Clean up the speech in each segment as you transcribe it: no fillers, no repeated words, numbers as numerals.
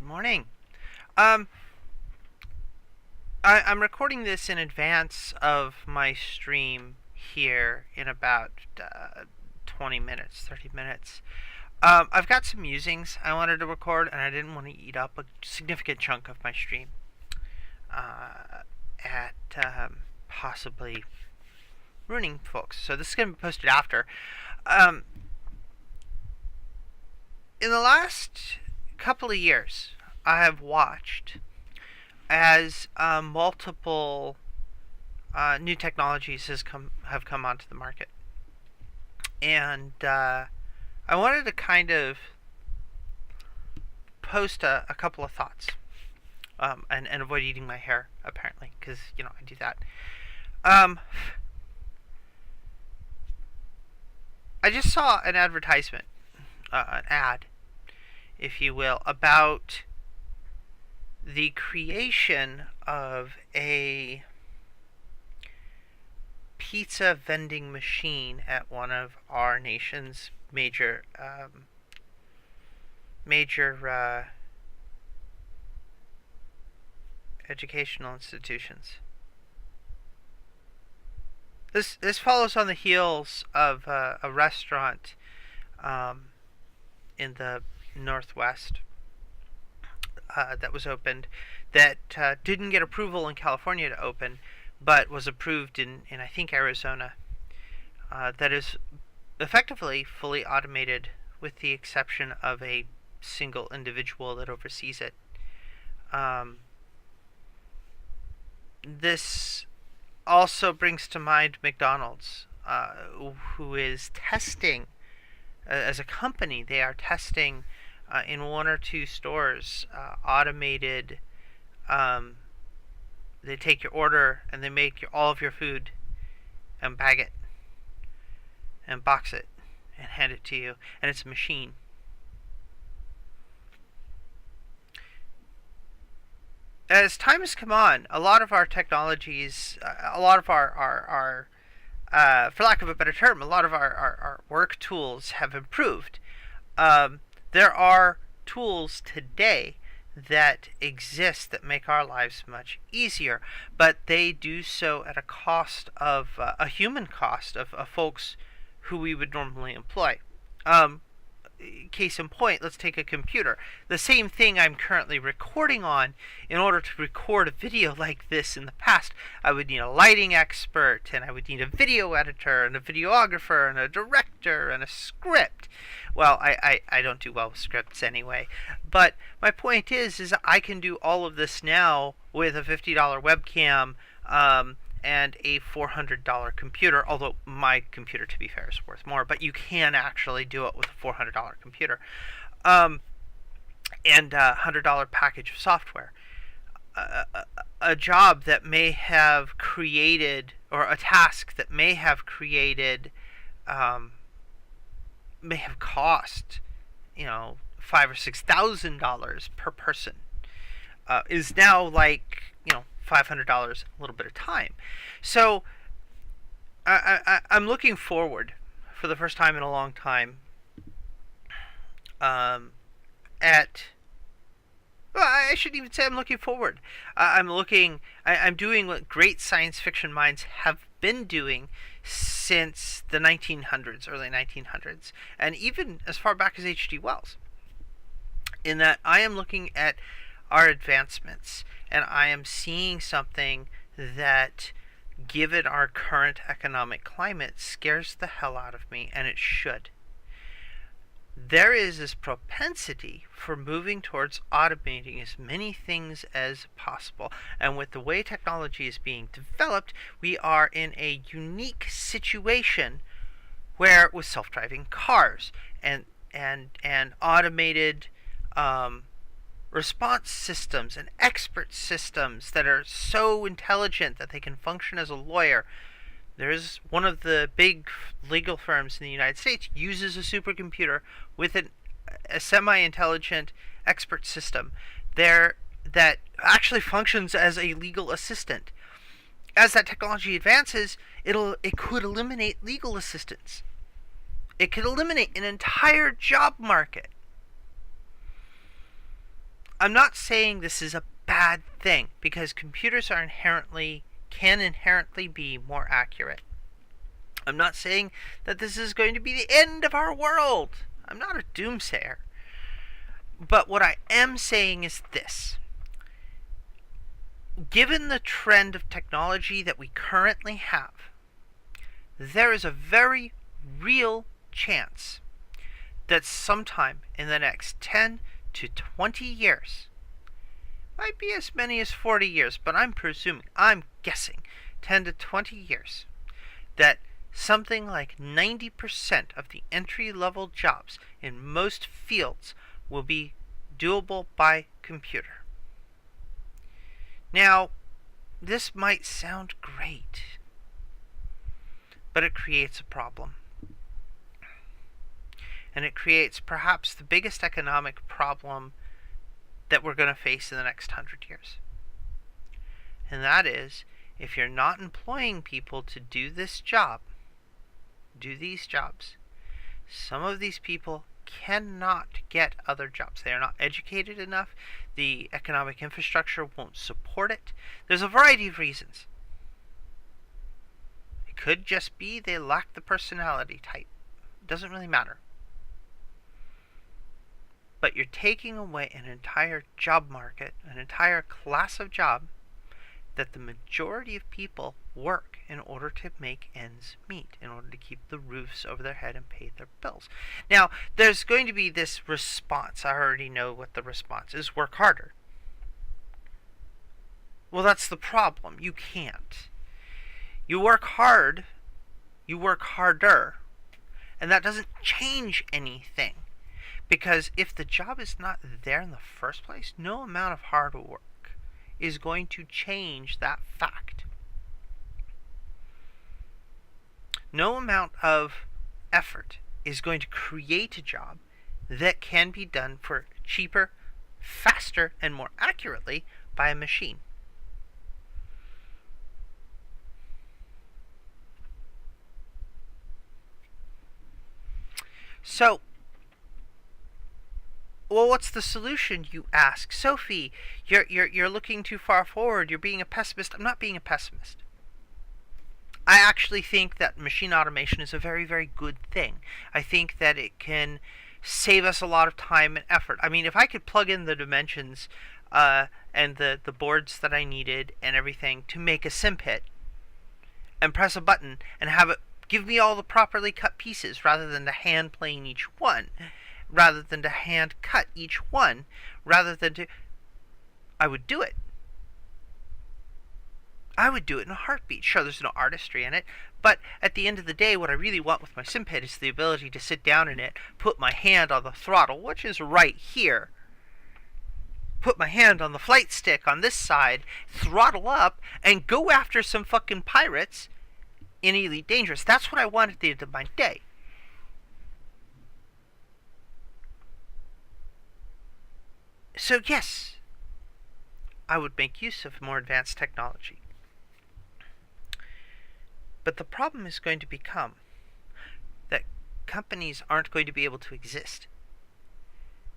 Morning. Um, I'm recording this in advance of my stream here in about 20 minutes, 30 minutes. I've got some musings I wanted to record, and I didn't want to eat up a significant chunk of my stream at possibly ruining folks. So this is going to be posted after. Um, in the last couple of years, I have watched as multiple new technologies have come onto the market, and I wanted to kind of post a couple of thoughts, and avoid eating my hair apparently, because I do that. I just saw an advertisement, an ad, if you will, about the creation of a pizza vending machine at one of our nation's major educational institutions. This follows on the heels of a restaurant in the Northwest that was opened that didn't get approval in California to open, but was approved in I think Arizona. That is effectively fully automated, with the exception of a single individual that oversees it. This also brings to mind McDonald's, who is testing, as a company, they are testing in one or two stores automated. They take your order and they make all of your food and bag it and box it and hand it to you, and it's a machine. As time has come on, a lot of our technologies, a lot of our for lack of a better term, a lot of our work tools have improved. There are tools today that exist that make our lives much easier, but they do so at a cost of a human cost of folks who we would normally employ. Case in point, let's take a computer. The same thing I'm currently recording on. In order to record a video like this in the past, I would need a lighting expert, and I would need a video editor, and a videographer, and a director, and a script. Well, I don't do well with scripts anyway. But my point is I can do all of this now with a $50 webcam, and a $400 computer, although my computer, to be fair, is worth more, but you can actually do it with a $400 computer, and a $100 package of software. A job that may have created, or a task that may have created, may have cost, $5,000 or $6,000 per person, is now like, $500 a little bit of time. So I'm looking forward, for the first time in a long time, at, well, I shouldn't even say I'm looking forward. I'm doing what great science fiction minds have been doing since the 1900s, early 1900s, and even as far back as H.G. Wells, in that I am looking at our advancements, and I am seeing something that, given our current economic climate, scares the hell out of me, and it should. There is this propensity for moving towards automating as many things as possible, and with the way technology is being developed, we are in a unique situation where, with self-driving cars and automated response systems and expert systems that are so intelligent that they can function as a lawyer. There's one of the big legal firms in the United States uses a supercomputer with a semi-intelligent expert system there that actually functions as a legal assistant. As that technology advances, it could eliminate legal assistants. It could eliminate an entire job market. I'm not saying this is a bad thing, because computers can inherently be more accurate. I'm not saying that this is going to be the end of our world. I'm not a doomsayer. But what I am saying is this. Given the trend of technology that we currently have, there is a very real chance that sometime in the next 10 to 20 years, might be as many as 40 years, but I'm guessing 10 to 20 years, that something like 90% of the entry-level jobs in most fields will be doable by computer. Now, this might sound great, but it creates a problem. And it creates perhaps the biggest economic problem that we're going to face in the next 100 years. And that is, if you're not employing people to do these jobs, some of these people cannot get other jobs. They are not educated enough. The economic infrastructure won't support it. There's a variety of reasons. It could just be they lack the personality type. It doesn't really matter. But you're taking away an entire job market, an entire class of job that the majority of people work in order to make ends meet, in order to keep the roofs over their head and pay their bills. Now, there's going to be this response. I already know what the response is. Work harder. Well, that's the problem. You can't. You work hard, you work harder, and that doesn't change anything. Because if the job is not there in the first place, no amount of hard work is going to change that fact. No amount of effort is going to create a job that can be done for cheaper, faster, and more accurately by a machine. So, well, what's the solution, you ask? Sophie, you're looking too far forward. You're being a pessimist. I'm not being a pessimist. I actually think that machine automation is a very, very good thing. I think that it can save us a lot of time and effort. I mean, if I could plug in the dimensions and the boards that I needed and everything to make a SimPit and press a button and have it give me all the properly cut pieces rather than to hand plane each one, rather than to hand cut each one, rather than to... I would do it. I would do it in a heartbeat. Sure, there's no artistry in it, but at the end of the day, what I really want with my SimPit is the ability to sit down in it, put my hand on the throttle, which is right here, put my hand on the flight stick on this side, throttle up, and go after some fucking pirates in Elite Dangerous. That's what I want at the end of my day. So yes, I would make use of more advanced technology. But the problem is going to become that companies aren't going to be able to exist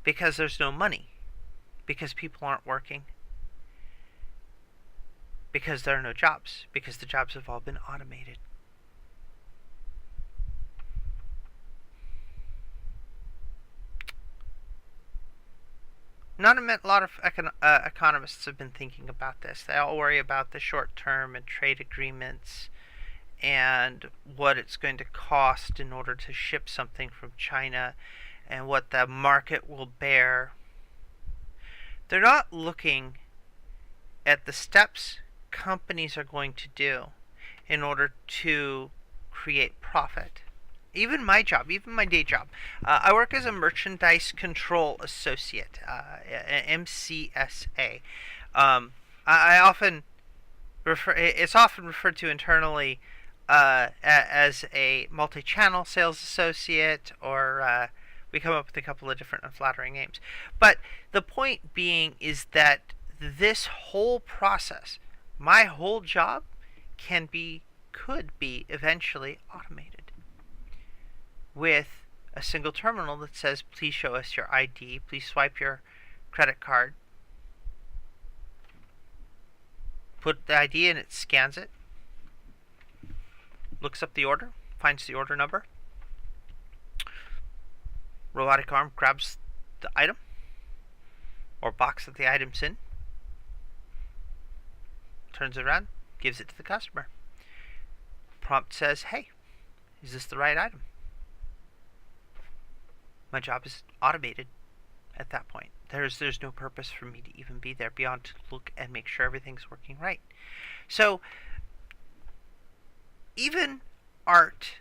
because there's no money, because people aren't working, because there are no jobs, because the jobs have all been automated. Not a lot of economists have been thinking about this. They all worry about the short-term and trade agreements and what it's going to cost in order to ship something from China and what the market will bear. They're not looking at the steps companies are going to do in order to create profit. Even my job, even my day job, I work as a merchandise control associate, MCSA. I often it's often referred to internally as a multi-channel sales associate, or we come up with a couple of different unflattering names. But the point being is that this whole process, my whole job, could be eventually automated with a single terminal that says, please show us your ID, please swipe your credit card, put the ID in, it scans it, looks up the order, finds the order number. Robotic arm grabs the item or box that the item's in, turns it around, gives it to the customer. Prompt says, hey, is this the right item? My job is automated at that point. There's no purpose for me to even be there beyond to look and make sure everything's working right. So even art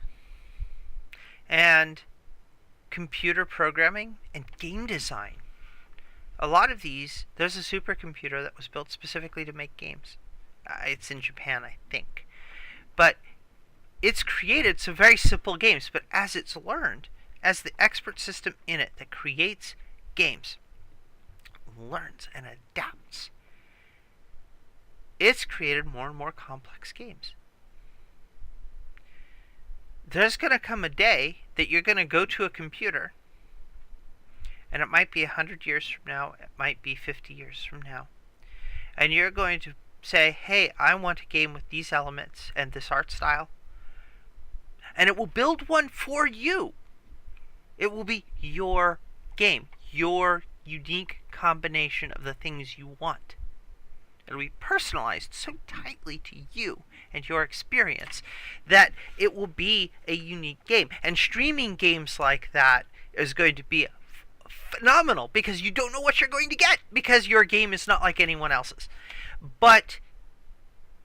and computer programming and game design, a lot of these, there's a supercomputer that was built specifically to make games. It's in Japan, I think. But it's created some very simple games, but as it's learned, as the expert system in it that creates games learns and adapts, it's created more and more complex games. There's going to come a day that you're going to go to a computer, and it might be 100 years from now, it might be 50 years from now, and you're going to say, hey, I want a game with these elements and this art style, and it will build one for you. It will be your game, your unique combination of the things you want. It'll be personalized so tightly to you and your experience that it will be a unique game. And streaming games like that is going to be phenomenal because you don't know what you're going to get because your game is not like anyone else's. But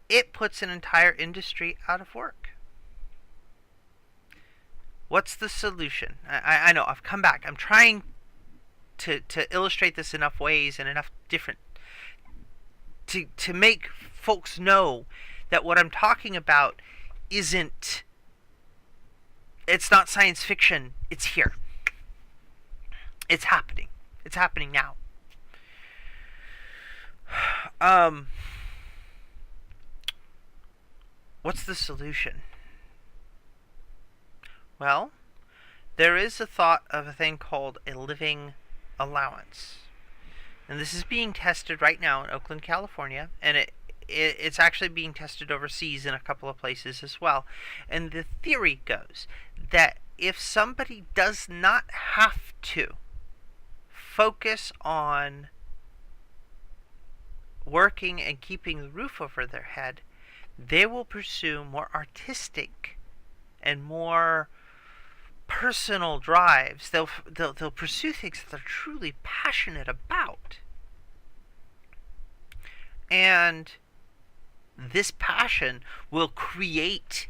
it puts an entire industry out of work. What's the solution? I know, I've come back. I'm trying to illustrate this enough ways and enough different to make folks know that what I'm talking about it's not science fiction. It's here. It's happening. It's happening now. What's the solution? Well, there is a thought of a thing called a living allowance. And this is being tested right now in Oakland, California, and it's actually being tested overseas in a couple of places as well. And the theory goes that if somebody does not have to focus on working and keeping the roof over their head, they will pursue more artistic and more personal drives. They'll pursue things that they're truly passionate about. And this passion will create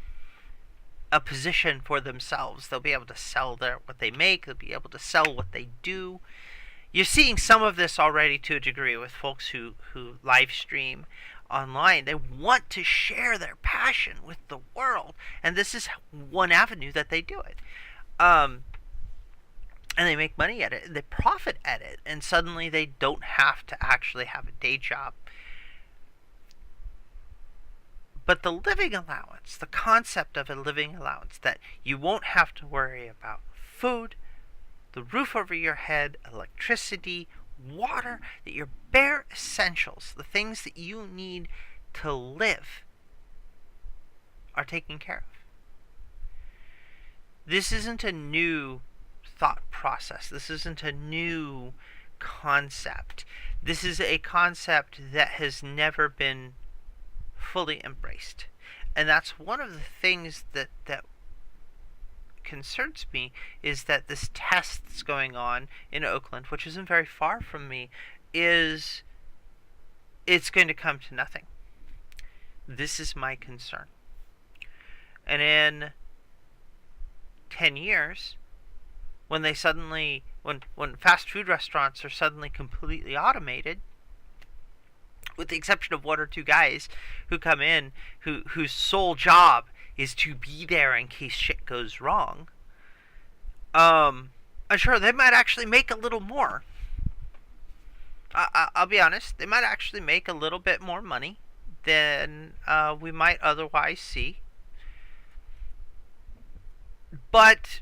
a position for themselves. They'll be able to sell what they make. They'll be able to sell what they do. You're seeing some of this already to a degree with folks who live stream online. They want to share their passion with the world, and this is one avenue that they do it. And they make money at it, and they profit at it, and suddenly they don't have to actually have a day job. But the living allowance, the concept of a living allowance, that you won't have to worry about food, the roof over your head, electricity, water, that your bare essentials, the things that you need to live, are taken care of. This isn't a new thought process. This isn't a new concept. This is a concept that has never been fully embraced. And that's one of the things that concerns me, is that this test that's going on in Oakland, which isn't very far from me, it's going to come to nothing. This is my concern. And in 10 years, when fast food restaurants are suddenly completely automated, with the exception of one or two guys who come in whose sole job is to be there in case shit goes wrong, I'm sure they might actually make a little more. I'll be honest, they might actually make a little bit more money than we might otherwise see. But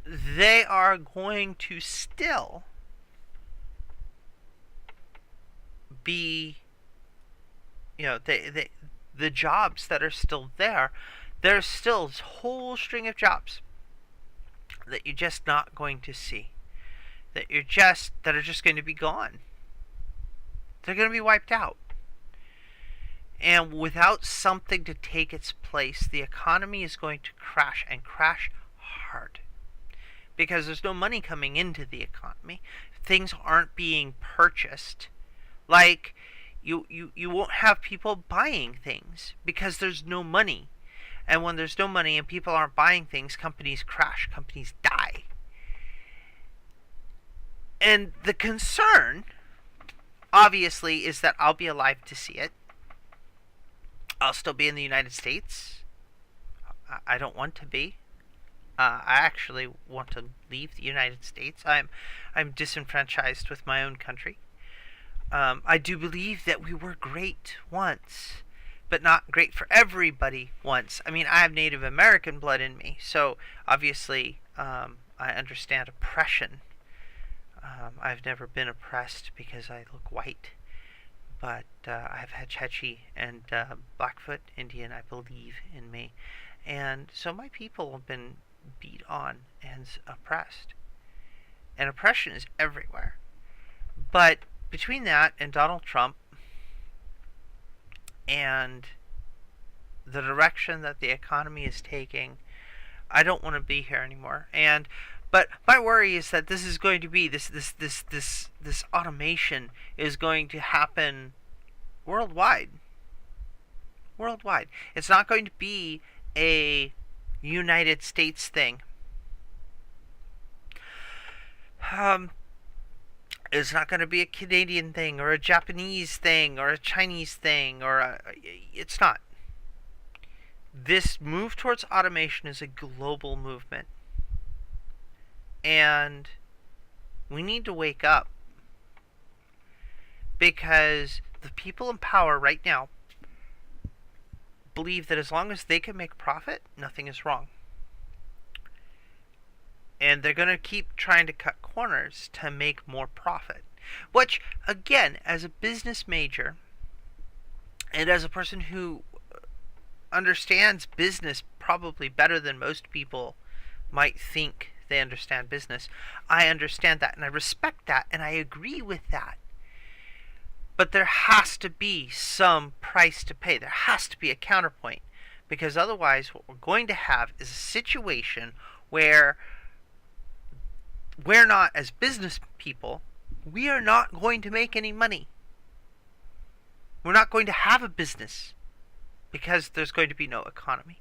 they are going to still be You know, the jobs that are still there, there's still this whole string of jobs that you're just not going to see. That are just going to be gone. They're going to be wiped out. And without something to take its place, the economy is going to crash, and crash hard. Because there's no money coming into the economy. Things aren't being purchased. Like, you won't have people buying things because there's no money. And when there's no money and people aren't buying things, companies crash, companies die. And the concern, obviously, is that I'll be alive to see it. I'll still be in the United States. I don't want to be. I actually want to leave the United States. I'm disenfranchised with my own country. I do believe that we were great once, but not great for everybody once. I mean, I have Native American blood in me, so obviously I understand oppression. I've never been oppressed because I look white, but I've had Cherokee and Blackfoot Indian, I believe, in me. And so my people have been beat on and oppressed. And oppression is everywhere. But between that and Donald Trump and the direction that the economy is taking, I don't want to be here anymore. But my worry is that this is going to be this automation is going to happen worldwide. Worldwide. It's not going to be a United States thing. It's not going to be a Canadian thing or a Japanese thing or a Chinese thing it's not. This move towards automation is a global movement. And we need to wake up, because the people in power right now believe that as long as they can make profit, nothing is wrong. And they're going to keep trying to cut corners to make more profit. Which, again, as a business major, and as a person who understands business probably better than most people might think they understand business, I understand that, and I respect that, and I agree with that. But there has to be some price to pay. There has to be a counterpoint. Because otherwise, what we're going to have is a situation where we're not, as business people, we are not going to make any money. We're not going to have a business because there's going to be no economy.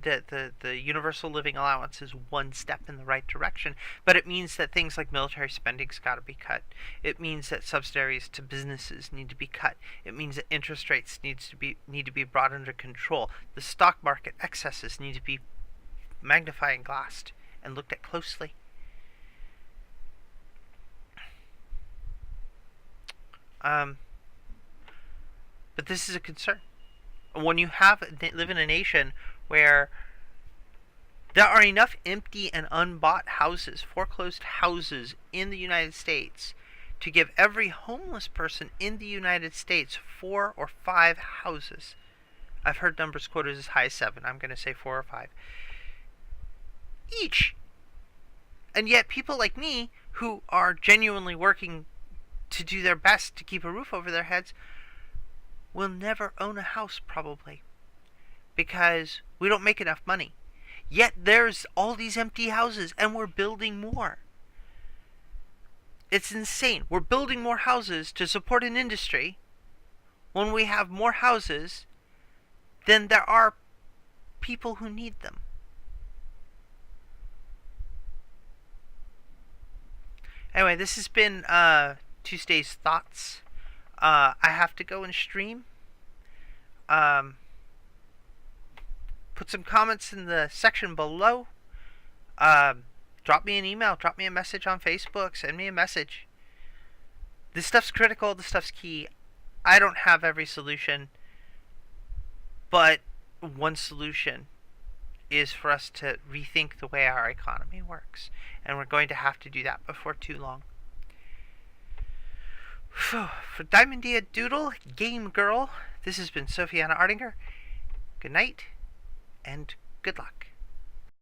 The universal living allowance is one step in the right direction, but it means that things like military spending's got to be cut. It means that subsidies to businesses need to be cut. It means that interest rates need to be brought under control. The stock market excesses need to be magnified and glassed and looked at closely. But this is a concern. When you live in a nation where there are enough empty and unbought houses, foreclosed houses in the United States, to give every homeless person in the United States 4 or 5 houses. I've heard numbers quoted as high as 7. I'm going to say 4 or 5. Each. And yet people like me, who are genuinely working to do their best to keep a roof over their heads, will never own a house probably. Because we don't make enough money. Yet there's all these empty houses and we're building more. It's insane. We're building more houses to support an industry when we have more houses than there are people who need them. Anyway, this has been Tuesday's Thoughts. I have to go and stream. Put some comments in the section below. Drop me an email. Drop me a message on Facebook. Send me a message. This stuff's critical. This stuff's key. I don't have every solution. But one solution is for us to rethink the way our economy works. And we're going to have to do that before too long. For Diamondia Doodle, Game Girl, this has been Sophiana Ardinger. Good night, and good luck.